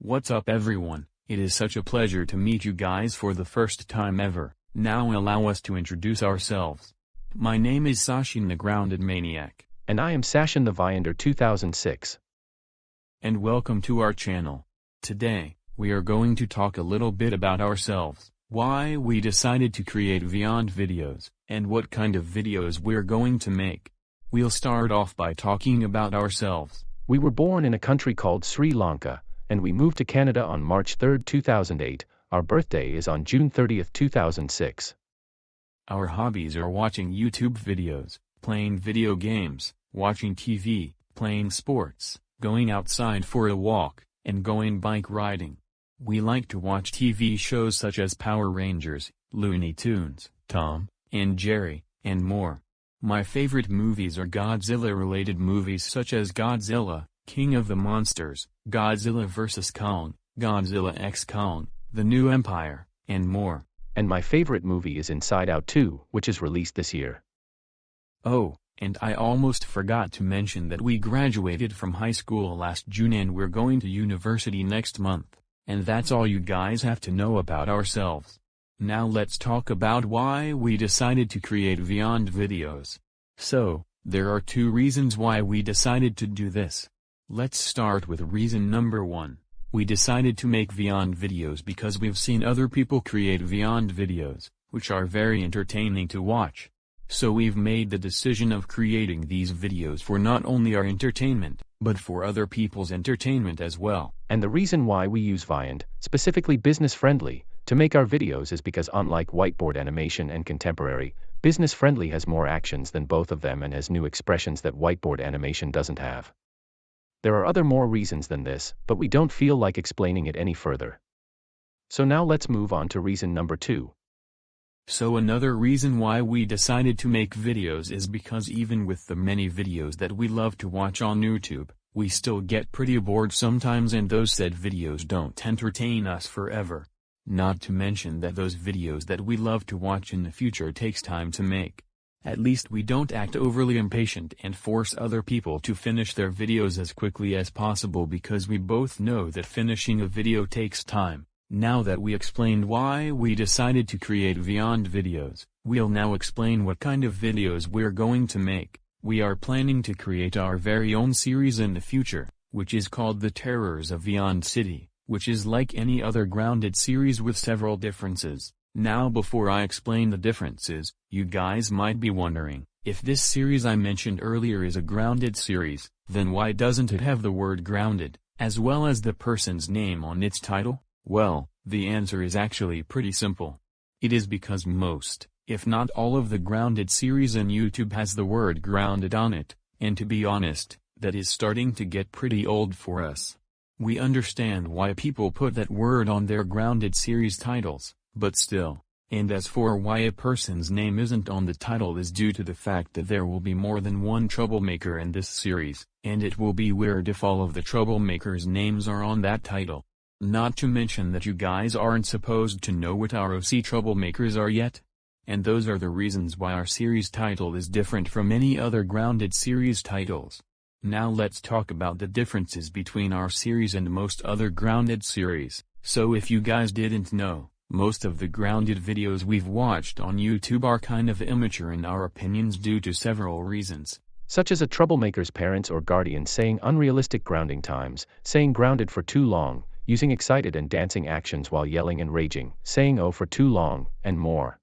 What's up everyone, it is such a pleasure to meet you guys for the first time ever. Now allow us to introduce ourselves. My name is Sashin the Grounded Maniac. And I am Sashin the Viander 2006. And welcome to our channel. Today, we are going to talk a little bit about ourselves, why we decided to create Vyond videos, and what kind of videos we're going to make. We'll start off by talking about ourselves. We were born in a country called Sri Lanka, and we moved to Canada on March 3, 2008. Our birthday is on June 30, 2006. Our hobbies are watching YouTube videos, playing video games, watching TV, playing sports, going outside for a walk, and going bike riding. We like to watch TV shows such as Power Rangers, Looney Tunes, Tom and Jerry, and more. My favorite movies are Godzilla-related movies such as Godzilla, King of the Monsters, Godzilla vs. Kong, Godzilla x Kong, The New Empire, and more. And my favorite movie is Inside Out 2, which is released this year. Oh, and I almost forgot to mention that we graduated from high school last June and we're going to university next month. And that's all you guys have to know about ourselves. Now let's talk about why we decided to create Vyond videos. So, there are two reasons why we decided to do this. Let's start with reason number 1. We decided to make Vyond videos because we've seen other people create Vyond videos, which are very entertaining to watch. So we've made the decision of creating these videos for not only our entertainment, but for other people's entertainment as well. And the reason why we use Vyond, specifically business-friendly, to make our videos is because unlike whiteboard animation and contemporary, business-friendly has more actions than both of them and has new expressions that whiteboard animation doesn't have. There are other more reasons than this, but we don't feel like explaining it any further. So now let's move on to reason number 2. So another reason why we decided to make videos is because even with the many videos that we love to watch on YouTube, we still get pretty bored sometimes and those said videos don't entertain us forever. Not to mention that those videos that we love to watch in the future takes time to make. At least we don't act overly impatient and force other people to finish their videos as quickly as possible because we both know that finishing a video takes time. Now that we explained why we decided to create Vyond videos, we'll now explain what kind of videos we're going to make. We are planning to create our very own series in the future, which is called The Terrors of Vyond City, which is like any other grounded series with several differences. Now before I explain the differences, you guys might be wondering, if this series I mentioned earlier is a grounded series, then why doesn't it have the word grounded, as well as the person's name on its title? Well, the answer is actually pretty simple. It is because most, if not all of the grounded series on YouTube has the word grounded on it, and to be honest, that is starting to get pretty old for us. We understand why people put that word on their grounded series titles, but still, and as for why a person's name isn't on the title is due to the fact that there will be more than one troublemaker in this series, and it will be weird if all of the troublemakers' names are on that title. Not to mention that you guys aren't supposed to know what our OC troublemakers are yet. And those are the reasons why our series title is different from any other grounded series titles. Now let's talk about the differences between our series and most other grounded series. So if you guys didn't know, most of the grounded videos we've watched on YouTube are kind of immature in our opinions due to several reasons. Such as a troublemaker's parents or guardians saying unrealistic grounding times, saying grounded for too long, using excited and dancing actions while yelling and raging, saying oh for too long, and more.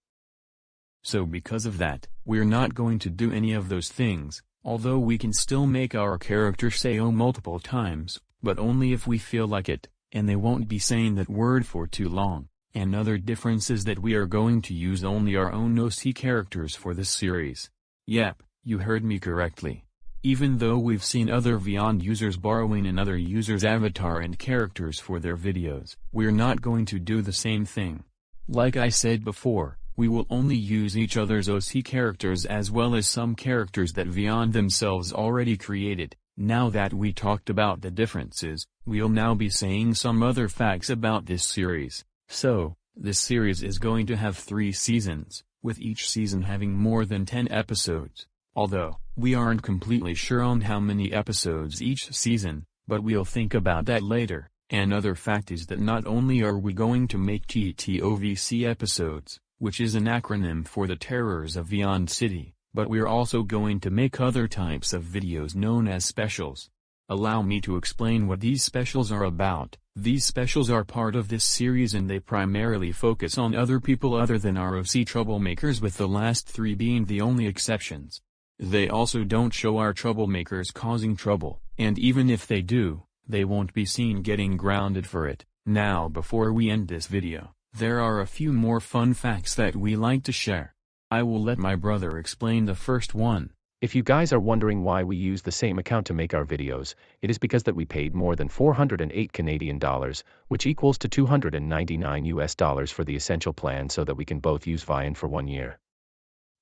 So because of that, we're not going to do any of those things, although we can still make our character say oh multiple times, but only if we feel like it, and they won't be saying that word for too long. Another difference is that we are going to use only our own OC characters for this series. Yep, you heard me correctly. Even though we've seen other Vyond users borrowing another user's avatar and characters for their videos, we're not going to do the same thing. Like I said before, we will only use each other's OC characters as well as some characters that Vyond themselves already created. Now that we talked about the differences, we'll now be saying some other facts about this series. So, this series is going to have 3 seasons, with each season having more than 10 episodes. Although, we aren't completely sure on how many episodes each season, but we'll think about that later. Another fact is that not only are we going to make TTOVC episodes, which is an acronym for the Terrors of Viand City, but we're also going to make other types of videos known as specials. Allow me to explain what these specials are about. These specials are part of this series and they primarily focus on other people other than ROC troublemakers, with the last 3 being the only exceptions. They also don't show our troublemakers causing trouble, and even if they do, they won't be seen getting grounded for it. Now, before we end this video, there are a few more fun facts that we like to share. I will let my brother explain the first one. If you guys are wondering why we use the same account to make our videos, it is because that we paid more than 408 Canadian dollars, which equals to $299 for the essential plan, so that we can both use Viand for 1 year.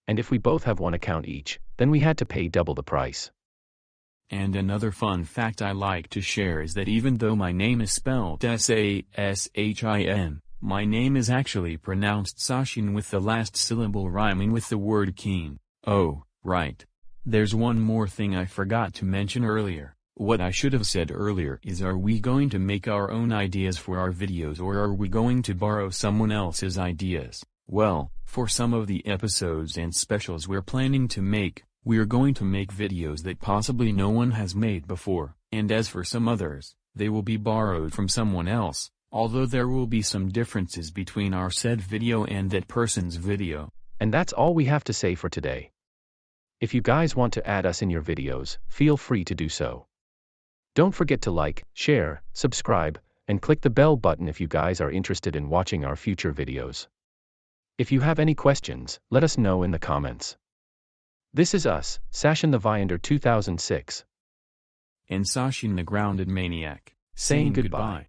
And if we both have one account each, then we had to pay double the price. And another fun fact I like to share is that even though my name is spelled Sashin, my name is actually pronounced Sashin, with the last syllable rhyming with the word keen. Oh, right. There's one more thing I forgot to mention earlier. What I should have said earlier is, are we going to make our own ideas for our videos, or are we going to borrow someone else's ideas? Well, for some of the episodes and specials we're planning to make, we're going to make videos that possibly no one has made before, and as for some others, they will be borrowed from someone else, although there will be some differences between our said video and that person's video. And that's all we have to say for today. If you guys want to add us in your videos, feel free to do so. Don't forget to like, share, subscribe, and click the bell button if you guys are interested in watching our future videos. If you have any questions, let us know in the comments. This is us, Sashin the Viander 2006. And Sashin the Grounded Maniac, saying goodbye.